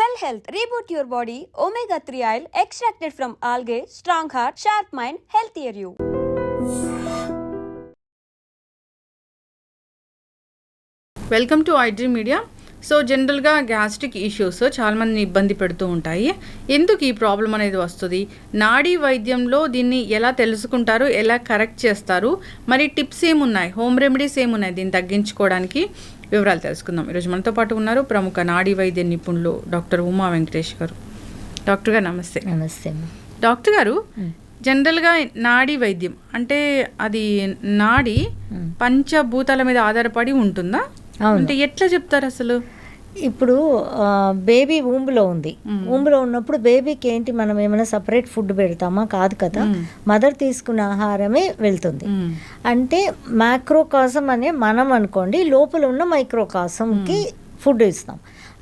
Cell Health, reboot your body, omega-3 oil extracted from algae, strong heart, sharp mind, healthier you. Welcome to iDream media. So జనరల్గా gastric issues చాలామందిని ఇబ్బంది పెడుతూ ఉంటాయి. ఎందుకు ఈ problem అనేది వస్తుంది, నాడీ వైద్యంలో దీన్ని ఎలా తెలుసుకుంటారు, ఎలా కరెక్ట్ చేస్తారు, మరి టిప్స్ ఏమున్నాయి, హోమ్ రెమెడీస్ ఏమున్నాయి దీన్ని తగ్గించుకోవడానికి, వివరాలు తెలుసుకుందాం. ఈరోజు మనతో పాటు ఉన్నారు ప్రముఖ నాడీ వైద్య నిపుణులు డాక్టర్ ఉమా వెంకటేష్ గారు. డాక్టర్ గారు నమస్తే. నమస్తే. డాక్టర్ గారు, జనరల్గా నాడీ వైద్యం అంటే అది నాడీ పంచభూతాల మీద ఆధారపడి ఉంటుందా, అంటే ఎట్లా చెప్తారు అసలు? ఇప్పుడు బేబీ ఊంబులో ఉంది, ఊంబులో ఉన్నప్పుడు బేబీకి ఏంటి, మనం ఏమైనా సపరేట్ ఫుడ్ పెడతామా? కాదు కదా, మదర్ తీసుకున్న ఆహారమే వెళ్తుంది. అంటే మైక్రోకాసం అనే మనం అనుకోండి, లోపల ఉన్న మైక్రోకాసంకి ఫుడ్ ఇస్తాం.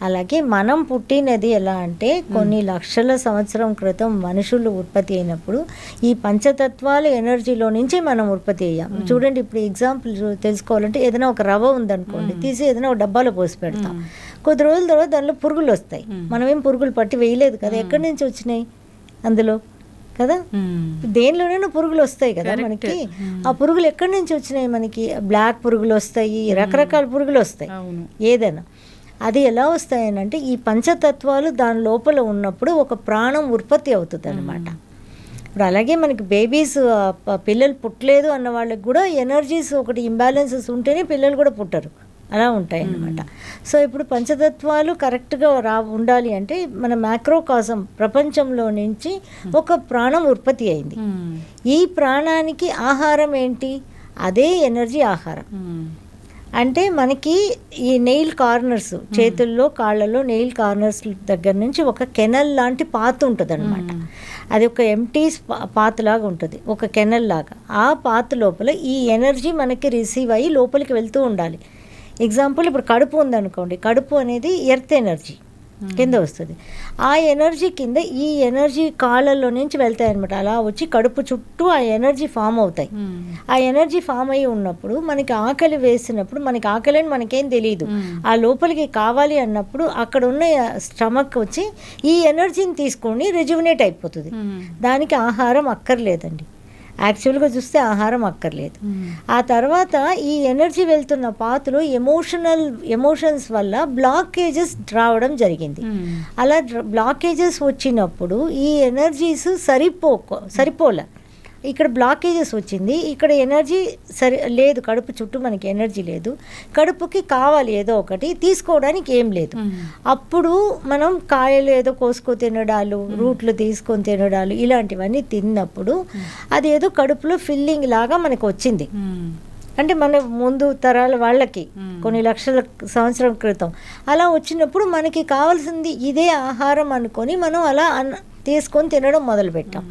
అలాగే మనం పుట్టినది ఎలా అంటే కొన్ని లక్షల సంవత్సరం క్రితం మనుషులు ఉత్పత్తి అయినప్పుడు ఈ పంచతత్వాల ఎనర్జీలో నుంచి మనం ఉత్పత్తి అయ్యాం. చూడండి, ఇప్పుడు ఎగ్జాంపుల్ తెలుసుకోవాలంటే ఏదైనా ఒక రవ్వ ఉందనుకోండి, తీసి ఏదైనా ఒక డబ్బాలో పోసి పెడతాం. కొద్ది రోజుల తర్వాత దానిలో పురుగులు వస్తాయి. మనం ఏం పురుగులు పట్టి వేయలేదు కదా, ఎక్కడి నుంచి వచ్చినాయి అందులో కదా, దేనిలోనైనా పురుగులు వస్తాయి కదా మనకి. ఆ పురుగులు ఎక్కడి నుంచి వచ్చినాయి? మనకి బ్లాక్ పురుగులు వస్తాయి, రకరకాల పురుగులు వస్తాయి. ఏదైనా అది ఎలా వస్తాయనంటే ఈ పంచతత్వాలు దాని లోపల ఉన్నప్పుడు ఒక ప్రాణం ఉత్పత్తి అవుతుంది అనమాట. ఇప్పుడు అలాగే మనకి బేబీస్ పిల్లలు పుట్టలేదు అన్న వాళ్ళకి కూడా ఎనర్జీస్ ఒకటి ఇంబ్యాలెన్సెస్ ఉంటేనే పిల్లలు కూడా పుట్టరు, అలా ఉంటాయి అన్నమాట. సో ఇప్పుడు పంచతత్వాలు కరెక్ట్గా ఉండాలి అంటే మన మైక్రోకాసం ప్రపంచంలో నుంచి ఒక ప్రాణం ఉత్పత్తి అయింది. ఈ ప్రాణానికి ఆహారం ఏంటి? అదే ఎనర్జీ ఆహారం. అంటే మనకి ఈ నెయిల్ కార్నర్స్, చేతుల్లో కాళ్ళలో నెయిల్ కార్నర్స్ దగ్గర నుంచి ఒక కెనల్ లాంటి పాత్ ఉంటుంది అనమాట. అది ఒక ఎంటీ పాత్ లాగా ఉంటుంది, ఒక కెనల్ లాగా. ఆ పాత్ లోపల ఈ ఎనర్జీ మనకి రిసీవ్ అయ్యి లోపలికి వెళ్తూ ఉండాలి. ఎగ్జాంపుల్ ఇప్పుడు కడుపు ఉందనుకోండి, కడుపు అనేది ఎర్త్ ఎనర్జీ కింద వస్తుంది. ఆ ఎనర్జీ కింద ఈ ఎనర్జీ కాళ్ళల్లో నుంచి వెళ్తాయి అనమాట. అలా వచ్చి కడుపు చుట్టూ ఆ ఎనర్జీ ఫామ్ అవుతాయి. ఆ ఎనర్జీ ఫామ్ అయ్యి ఉన్నప్పుడు మనకి ఆకలి వేసినప్పుడు, మనకి ఆకలి అని మనకేం తెలియదు, ఆ లోపలికి కావాలి అన్నప్పుడు అక్కడ ఉన్న స్టమక్ వచ్చి ఈ ఎనర్జీని తీసుకొని రెజ్యువినేట్ అయిపోతుంది. దానికి ఆహారం అక్కర్లేదండి. యాక్చువల్గా చూస్తే ఆహారం అక్కర్లేదు. ఆ తర్వాత ఈ ఎనర్జీ వెళ్తున్న పాత్రలో ఎమోషన్స్ వల్ల బ్లాకేజెస్ రావడం జరిగింది. అలా బ్లాకేజెస్ వచ్చినప్పుడు ఈ ఎనర్జీస్ సరిపోలే. ఇక్కడ బ్లాకేజెస్ వచ్చింది, ఇక్కడ ఎనర్జీ లేదు, కడుపు చుట్టూ మనకి ఎనర్జీ లేదు, కడుపుకి కావాలి ఏదో ఒకటి, తీసుకోవడానికి ఏం లేదు. అప్పుడు మనం కాయలు ఏదో కోసుకో తినడాలు, రూట్లు తీసుకొని తినడాలు, ఇలాంటివన్నీ తిన్నప్పుడు అది ఏదో కడుపులో ఫిల్లింగ్ లాగా మనకు వచ్చింది. అంటే మన ముందు తరాల వాళ్ళకి కొన్ని లక్షల సంవత్సరం క్రితం అలా వచ్చినప్పుడు మనకి కావాల్సింది ఇదే ఆహారం అనుకొని మనం అలా తీసుకొని తినడం మొదలుపెట్టాం.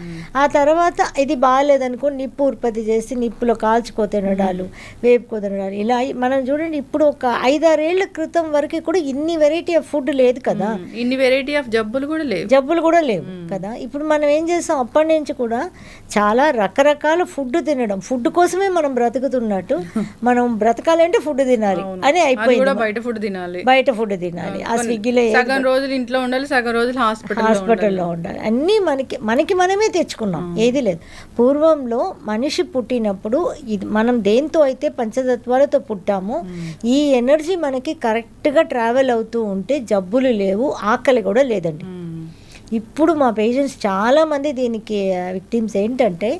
ఆ తర్వాత ఇది బాగాలేదనుకో నిప్పు ఉత్పత్తి చేసి నిప్పులో కాల్చుకో తినడాలు, వేపుకో తినడాలు, ఇలా మనం చూడండి. ఇప్పుడు ఒక 5-6 ఏళ్ల క్రితం వరకు కూడా ఇన్ని వెరైటీ ఆఫ్ ఫుడ్ లేదు కదా, ఇన్ని వెరైటీ ఆఫ్ జబ్బులు కూడా లేవు కదా. ఇప్పుడు మనం ఏం చేస్తాం, అప్పటి నుంచి కూడా చాలా రకరకాల ఫుడ్ తినడం, ఫుడ్ కోసమే మనం బ్రతుకుతున్నట్టు, మనం బ్రతకాలంటే ఫుడ్ తినాలి అని అయిపోయింది. బయట ఫుడ్ తినాలి. ఆ స్విగ్గీలో సగం రోజులు ఇంట్లో ఉండాలి, సగం రోజులు హాస్పిటల్లో ఉండాలి. అన్నీ మనకి మనమే తెచ్చుకున్నాం, ఏది లేదు. పూర్వంలో మనిషి పుట్టినప్పుడు ఇది మనం దేంతో అయితే పంచతత్వాలతో పుట్టామో ఈ ఎనర్జీ మనకి కరెక్ట్గా ట్రావెల్ అవుతూ ఉంటే జబ్బులు లేవు, ఆకలి కూడా లేదండి. ఇప్పుడు మా పేషెంట్స్ చాలామంది దీనికి విక్టిమ్స్ ఏంటంటే,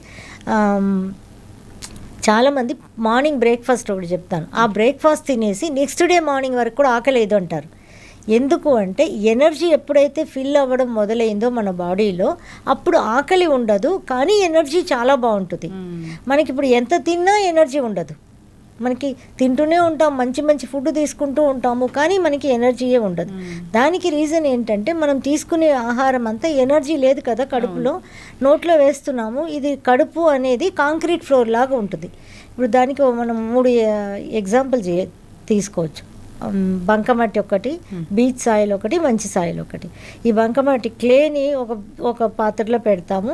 చాలామంది మార్నింగ్ బ్రేక్ఫాస్ట్ ఒకటి చెప్తాను, ఆ బ్రేక్ఫాస్ట్ తినేసి నెక్స్ట్ డే మార్నింగ్ వరకు కూడా ఆకలేదు అంటారు. ఎందుకు అంటే ఎనర్జీ ఎప్పుడైతే ఫిల్ అవ్వడం మొదలైందో మన బాడీలో అప్పుడు ఆకలి ఉండదు, కానీ ఎనర్జీ చాలా బాగుంటుంది. మనకి ఇప్పుడు ఎంత తిన్నా ఎనర్జీ ఉండదు, మనకి తింటూనే ఉంటాం, మంచి మంచి ఫుడ్ తీసుకుంటూ ఉంటాము, కానీ మనకి ఎనర్జీయే ఉండదు. దానికి రీజన్ ఏంటంటే మనం తీసుకునే ఆహారం అంతా ఎనర్జీ లేదు కదా, కడుపులో నోట్లో వేస్తున్నాము. ఇది కడుపు అనేది కాంక్రీట్ ఫ్లోర్ లాగా ఉంటుంది. ఇప్పుడు దానికి మనం 3 ఎగ్జాంపుల్ తీసుకోవచ్చు. బంకమట్టి ఒకటి, బీచ్ సాయిల్ ఒకటి, మంచి సాయిల్ ఒకటి. ఈ బంకమట్టి క్లేని ఒక పాత్రలో పెడతాము,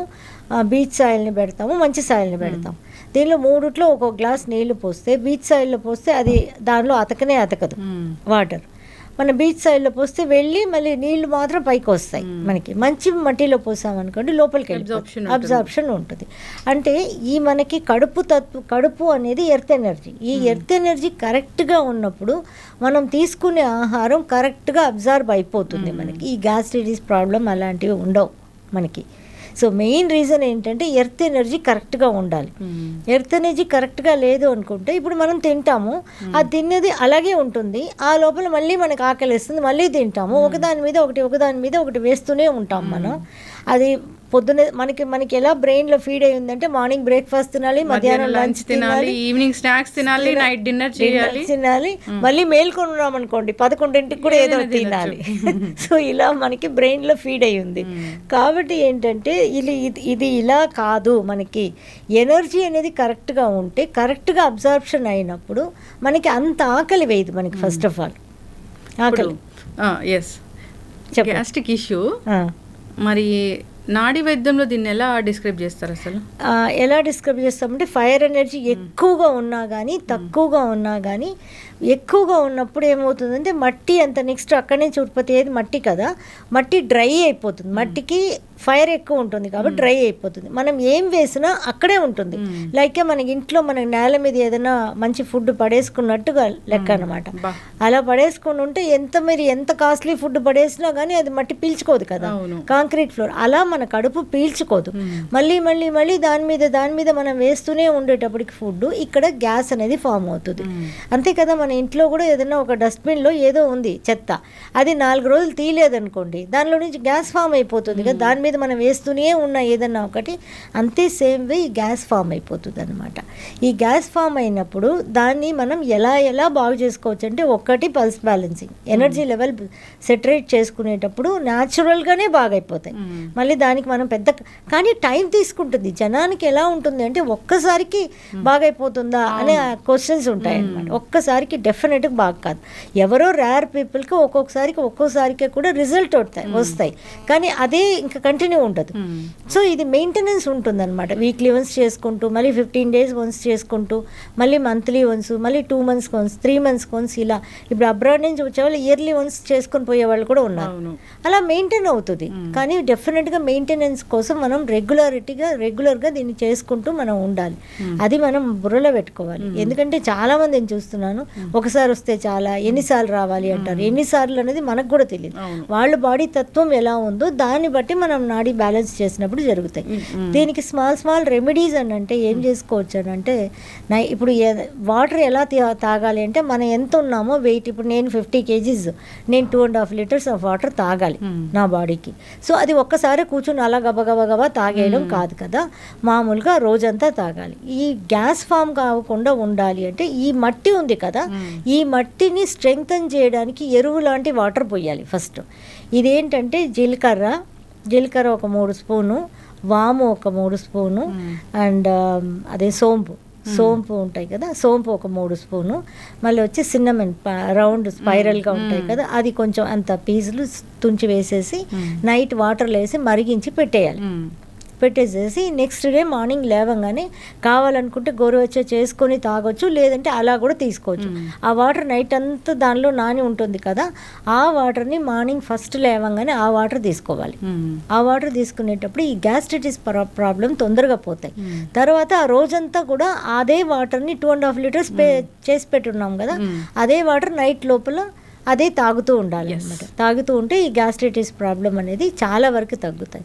బీచ్ సాయిల్ని పెడతాము, మంచి సాయిల్ని పెడతాము. దీనిలో 3 ఒక్కొక్క గ్లాస్ నీళ్లు పోస్తే, బీచ్ సాయిల్లో పోస్తే అది దానిలో అతకదు వాటర్. మన బీచ్ సైడ్లో పోస్తే వెళ్ళి మళ్ళీ నీళ్లు మాత్రం పైకి వస్తాయి. మనకి మంచి మట్టిలో పోసామనుకోండి లోపలికి వెళ్ళి అబ్జార్ప్షన్ ఉంటుంది. అంటే ఈ మనకి కడుపు అనేది ఎర్త్ ఎనర్జీ. ఈ ఎర్త్ ఎనర్జీ కరెక్ట్గా ఉన్నప్పుడు మనం తీసుకునే ఆహారం కరెక్ట్గా అబ్జార్బ్ అయిపోతుంది. మనకి ఈ గ్యాస్ట్రైటిస్ ప్రాబ్లం అలాంటివి ఉండవు మనకి. సో మెయిన్ రీజన్ ఏంటంటే ఎర్త్ ఎనర్జీ కరెక్ట్గా ఉండాలి. ఎర్త్ ఎనర్జీ కరెక్ట్గా లేదు అనుకుంటే ఇప్పుడు మనం తింటాము, అది తిన్నది అలాగే ఉంటుంది, ఆ లోపల మళ్ళీ మనకు ఆకలిస్తుంది, మళ్ళీ తింటాము, ఒకదాని మీద ఒకటి వేస్తూనే ఉంటాం మనం. అది పొద్దున్నే మనకి ఎలా బ్రెయిన్లో ఫీడ్ అయ్యి ఉందంటే మార్నింగ్ బ్రేక్ఫాస్ట్ తినాలి, మధ్యాహ్నం లంచ్ తినాలి, ఈవినింగ్ స్నాక్స్ తినాలి, నైట్ డిన్నర్ తినాలి, మళ్ళీ మేల్కొని ఉన్నాం అనుకోండి 11ంటికి కూడా ఏదో తినాలి. సో ఇలా మనకి బ్రెయిన్లో ఫీడ్ అయ్యి ఉంది. కాబట్టి ఏంటంటే ఇది ఇలా కాదు. మనకి ఎనర్జీ అనేది కరెక్ట్గా ఉంటే కరెక్ట్గా అబ్జార్ప్షన్ అయినప్పుడు మనకి అంత ఆకలి వేయదు మనకి. ఫస్ట్ ఆఫ్ ఆల్ ఆకలి గ్యాస్ట్రిక్ ఇష్యూ. మరి నాడీ వైద్యంలో దీన్ని ఎలా డిస్క్రైబ్ చేస్తారు అసలు? ఎలా డిస్క్రైబ్ చేస్తామంటే ఫైర్ ఎనర్జీ ఎక్కువగా ఉన్నా కానీ తక్కువగా ఉన్నా కానీ, ఎక్కువగా ఉన్నప్పుడు ఏమవుతుందంటే మట్టి అంత నెక్స్ట్ అక్కడి నుంచి ఉత్పత్తి అయ్యేది మట్టి కదా, మట్టి డ్రై అయిపోతుంది. మట్టికి ఫైర్ ఎక్కువ ఉంటుంది కాబట్టి డ్రై అయిపోతుంది. మనం ఏం వేసినా అక్కడే ఉంటుంది. లైక్ మనకి ఇంట్లో మన నేల మీద ఏదైనా మంచి ఫుడ్ పడేసుకున్నట్టుగా లెక్క అనమాట. అలా పడేసుకుని ఉంటే మీరు ఎంత కాస్ట్లీ ఫుడ్ పడేసినా కానీ అది మట్టి పీల్చుకోదు కదా, కాంక్రీట్ ఫ్లోర్. అలా మన కడుపు పీల్చుకోదు. మళ్ళీ దాని మీద మనం వేస్తూనే ఉండేటప్పటికి ఫుడ్ ఇక్కడ గ్యాస్ అనేది ఫామ్ అవుతుంది. అంతే కదా, మన ఇంట్లో కూడా ఏదైనా ఒక డస్ట్బిన్లో ఏదో ఉంది చెత్త, అది 4 రోజులు తీయలేదనుకోండి దానిలో నుంచి గ్యాస్ ఫామ్ అయిపోతుంది కదా, దాని మీద మనం వేస్తూనే ఉన్న ఏదన్నా ఒకటి. అంతే సేమ్ వే ఈ గ్యాస్ ఫామ్ అయిపోతుంది అనమాట. ఈ గ్యాస్ ఫామ్ అయినప్పుడు దాన్ని మనం ఎలా బాగు చేసుకోవచ్చు అంటే, ఒకటి పల్స్ బ్యాలెన్సింగ్, ఎనర్జీ లెవెల్ సెటరేట్ చేసుకునేటప్పుడు న్యాచురల్గానే బాగైపోతాయి. మళ్ళీ దానికి మనం కానీ టైం తీసుకుంటుంది. జనానికి ఎలా ఉంటుంది అంటే ఒక్కసారికి బాగైపోతుందా అనే క్వశ్చన్స్ ఉంటాయి అన్నమాట. ఒక్కసారికి డెఫినెట్గా బాగా కాదు. ఎవరో రేర్ పీపుల్కి ఒక్కోసారికి కూడా రిజల్ట్ వస్తాయి కానీ అదే ఇంకా కంటిన్యూ ఉండదు. సో ఇది మెయింటెనెన్స్ ఉంటుందన్నమాట. వీక్లీ వన్స్ చేసుకుంటూ, మళ్ళీ 15 days వన్స్ చేసుకుంటూ, మళ్ళీ మంత్లీ వన్స్, మళ్ళీ 2 months వన్స్, 3 months వన్స్, ఇలా. ఇప్పుడు అబ్రాడ్ నుంచి వచ్చేవాళ్ళు ఇయర్లీ వన్స్ చేసుకొని పోయే వాళ్ళు కూడా ఉన్నారు. అలా మెయింటైన్ అవుతుంది. కానీ డెఫినెట్గా మెయింటెనెన్స్ కోసం మనం రెగ్యులర్గా దీన్ని చేసుకుంటూ మనం ఉండాలి. అది మనం బుర్రలో పెట్టుకోవాలి. ఎందుకంటే చాలా మందిని చూస్తున్నాను, ఒకసారి వస్తే చాలా, ఎన్నిసార్లు రావాలి అంటారు. ఎన్నిసార్లు అనేది మనకు కూడా తెలియదు. వాళ్ళ బాడీ తత్వం ఎలా ఉందో దాన్ని బట్టి మనం నాడీ బ్యాలెన్స్ చేసినప్పుడు జరుగుతాయి. దీనికి స్మాల్ రెమెడీస్ అని అంటే ఏం చేసుకోవచ్చు అని అంటే, ఇప్పుడు వాటర్ ఎలా తాగాలి అంటే, మనం ఎంత ఉన్నామో వెయిట్, ఇప్పుడు నేను 50 kgs, నేను 2.5 liters ఆఫ్ వాటర్ తాగాలి నా బాడీకి. సో అది ఒక్కసారి కూర్చొని అలా గబగబా తాగేయడం కాదు కదా, మామూలుగా రోజంతా తాగాలి. ఈ గ్యాస్ ఫామ్ కాకుండా ఉండాలి అంటే ఈ మట్టి ఉంది కదా, ఈ మట్టిని స్ట్రెంగ్తన్ చేయడానికి ఎరువు లాంటి వాటర్ పోయాలి ఫస్ట్. ఇదేంటంటే జీలకర్ర ఒక 3 స్పూను, వాము ఒక 3 స్పూను, అండ్ అదే సోంపు ఉంటాయి కదా, సోంపు ఒక 3 స్పూను, మళ్ళీ వచ్చి సిన్నమన్ రౌండ్ స్పైరల్గా ఉంటాయి కదా, అది కొంచెం అంత పీసులు తుంచి వేసేసి నైట్ వాటర్లో వేసి మరిగించి పెట్టేసేసి నెక్స్ట్ డే మార్నింగ్ లేవగానే కావాలనుకుంటే గోరువెచ్చగా చేసుకొని తాగొచ్చు, లేదంటే అలా కూడా తీసుకోవచ్చు. ఆ వాటర్ నైట్ అంతా దానిలో నాని ఉంటుంది కదా, ఆ వాటర్ని మార్నింగ్ ఫస్ట్ లేవగానే ఆ వాటర్ తీసుకోవాలి. ఆ వాటర్ తీసుకునేటప్పుడు ఈ గ్యాస్ట్రైటిస్ ప్రాబ్లం తొందరగా పోతాయి. తర్వాత ఆ రోజంతా కూడా అదే వాటర్ని 2.5 liters చేసి పెట్టున్నాం కదా, అదే వాటర్ నైట్ లోపల అదే తాగుతూ ఉండాలి అనమాట. తాగుతూ ఉంటే ఈ గ్యాస్ట్రైటిస్ ప్రాబ్లం అనేది చాలా వరకు తగ్గుతాయి.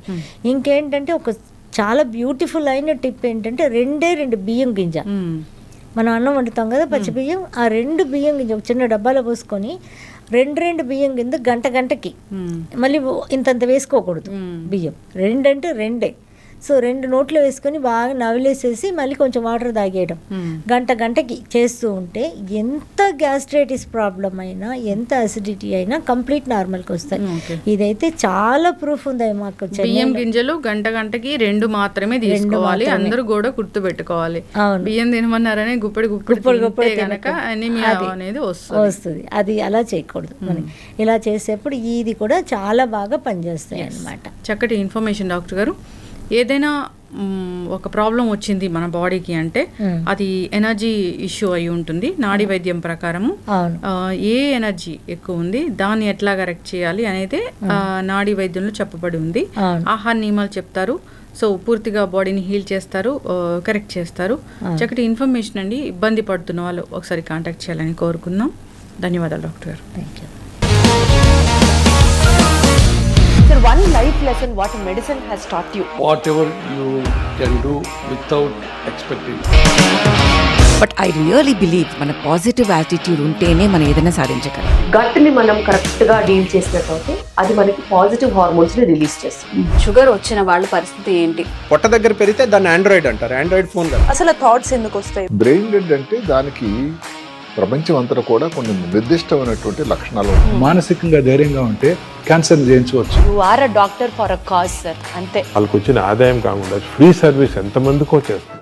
ఇంకేంటంటే ఒక చాలా బ్యూటిఫుల్ అయిన టిప్ ఏంటంటే, 2 బియ్యం గింజ, మనం అన్నం వండుతాం కదా పచ్చి బియ్యం, ఆ 2 బియ్యం గింజ ఒక చిన్న డబ్బాలో పోసుకొని 2 బియ్యం గింజ గంటకి, మళ్ళీ ఇంతంత వేసుకోకూడదు బియ్యం, 2 అంటే 2. సో 2 నోట్లో వేసుకొని బాగా నవిలేసేసి మళ్ళీ కొంచెం వాటర్ తాగేయడం గంటకి చేస్తూ ఉంటే ఎంత గ్యాస్ట్రైటిస్ ప్రాబ్లం అయినా, ఎంత అసిడిటీ అయినా కంప్లీట్ నార్మల్కి వస్తాయి. ఇదైతే చాలా ప్రూఫ్ ఉంది మాకు. బియ్యం గింజలు గంటకి 2 మాత్రమే తీసుకోవాలి, అందరూ కూడా గుర్తు పెట్టుకోవాలి. బియ్యం తినమన్నారని గుప్పెడు కనుక అనీమియా అనేది వస్తుంది. అది అలా చేయకూడదు. ఇలా చేసేప్పుడు ఇది కూడా చాలా బాగా పనిచేస్తాయి అన్నమాట. చక్కటి ఇన్ఫర్మేషన్ డాక్టర్ గారు. ఏదైనా ఒక ప్రాబ్లం వచ్చింది మన బాడీకి అంటే అది ఎనర్జీ ఇష్యూ అయి ఉంటుంది. నాడీ వైద్యం ప్రకారము ఏ ఎనర్జీ ఎక్కువ ఉంది దాన్ని ఎట్లా కరెక్ట్ చేయాలి అనేది నాడీ వైద్యంలో చెప్పబడి ఉంది. ఆహార నియమాలు చెప్తారు. సో పూర్తిగా బాడీని హీల్ చేస్తారు, కరెక్ట్ చేస్తారు. చక్కటి ఇన్ఫర్మేషన్ అండి. ఇబ్బంది పడుతున్న వాళ్ళు ఒకసారి కాంటాక్ట్ చేయాలని కోరుకుందాం. ధన్యవాదాలు డాక్టర్ గారు. Thank you. Sir, one life lesson what medicine has taught you. Whatever you can do without expecting. But I really believe మన పాజిటివ్ యాటిట్యూడ్ ఉంటేనే మనం ఏదైనా సాధించగలం. గట్ ని మనం కరెక్ట్ గా డీల్ చేసినట్లయితే అది మనకి పాజిటివ్ హార్మోన్స్ ని రిలీజ్ చేస్తుంది. షుగర్ వచ్చిన వాళ్ళ పరిస్థితి ఏంటి? పొట్ట దగ్గర పెరిగితే దాన్ని ఆండ్రాయిడ్ అంటారు. ఆండ్రాయిడ్ ఫోన్ కదా. అసలు థాట్స్ ఎందుకు వస్తాయి? బ్రెయిన్ డెడ్ అంటే దానికి ప్రపంచం అంతా కూడా కొన్ని నిర్దిష్టమైనటువంటి లక్షణాలు. మానసికంగా ధైర్యంగా ఉంటే క్యాన్సర్ జయించవచ్చు. You are a doctor for a cause sir, అంతే. వాళ్ళకి వచ్చిన ఆదాయం కాకుండా ఫ్రీ సర్వీస్ ఎంతమందికో చేస్తారు.